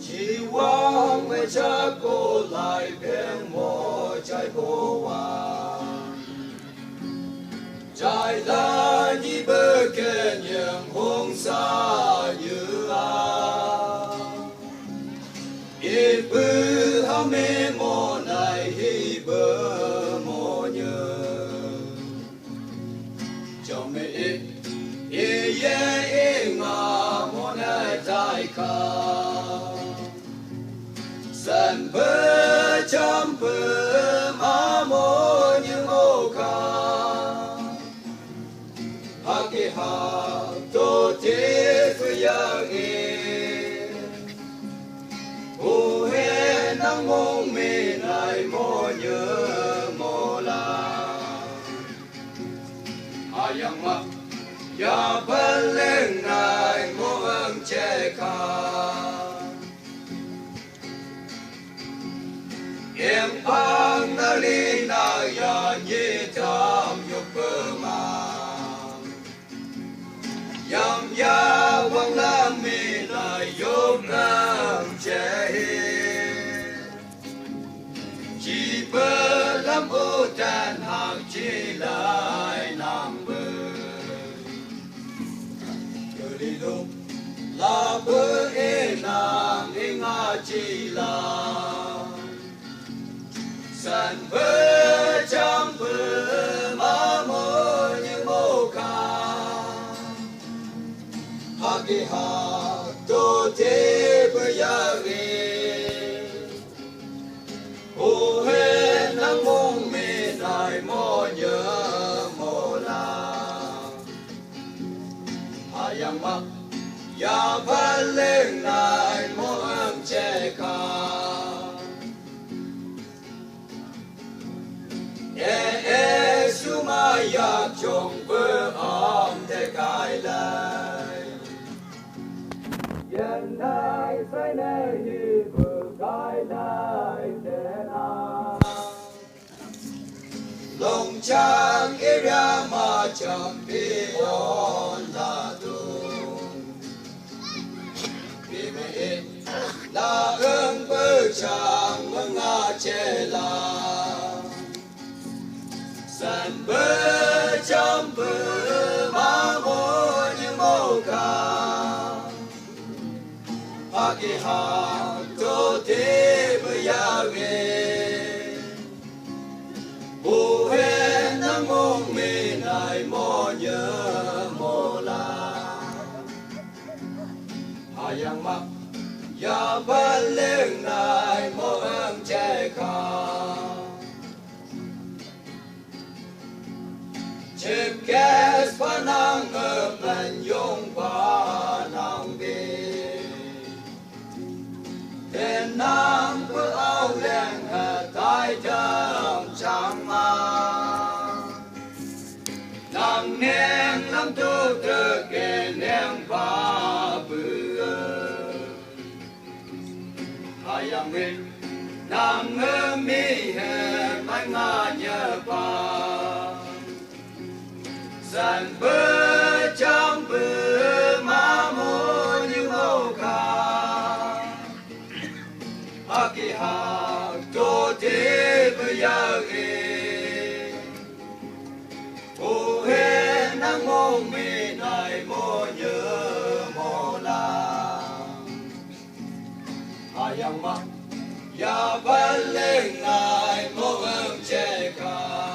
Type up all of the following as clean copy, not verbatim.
chỉ vang về cha cô lại bên mồ trái cô hoa trái lá như bơ kê nhường hông xa như ít bư ham mê mồ này hi bơ mồ nhớ cho mẹ ít ye ye ngà mồ này tai ca san bơ chăm bơ ma mồ như mồ ca ha ki ha tô thế phu ya nghe ô he nang mong mê này mồ nhớ mồ la ayang ma ya phân lên này mồ ơn che ca em phang na li na ya nhi tham dục bơ ma yam ya wang la mi na dục nam che chỉ bơ lắm ô tan hàng chỉ lại nam bơ cơ đi lúc la bơ e nàng e nga chỉ là san bơ chăm bơ ma mô như mô ca ha ki ha tô thế bơ ya ge ô he nang mong mê này mô nhớ mô la ha yang ma ya phân lên này mô ơn che ca ya chồng bơ om để cài lại hiện nay say này như bơ cài lại để na lòng trang kia ra mà chẳng biết on là tu vì mẹ là ơn bơ chẳng mong ngã che là san bơ chăm bơ ma mô như mô ca ha ki ha tô thế bơ ya ge bồ he nang mong mê này mô nhớ mô la ha yang ma ya ba lên này mô ơn che ca chim kes panang man yong panang bi thiên nam cứ ao lên tai trăng trăng ma nam neng nam tu tự kê neng ba bự ayang min nam ngơ mi hè mai nga nhớ ba san bơ chăm bơ ma mô như mô ca ha ki ha tô thế bơ ya ge ô he nang mong mê này mô nhớ mô la ha yang ma ya van lên này mô ơn che ca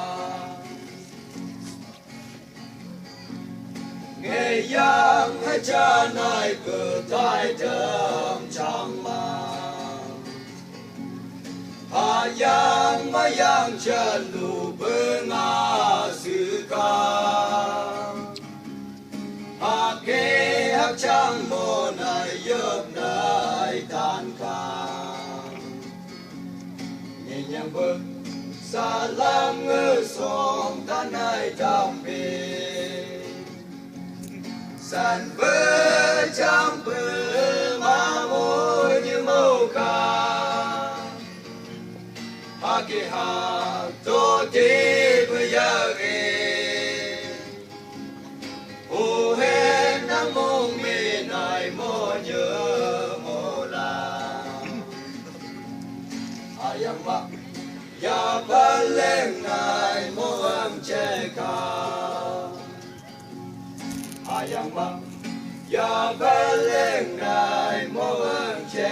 nghe yang hai cha này cử tai thơm chẳng mà ha yang ma yang chân lù bơ nga sư ca ha kê hắc trang mô này yớp này tan ca nghe nhang bơ sa lam ngơ song tan này tam bê san bơ chăm bơ ma mô như mô ca ha ki ha tô thế bơ ya ge ô he nang mong mê này mô nhớ mô la yang ma ya paleng nai mo ang cheka ayang ma ya paleng nai mo ang cheka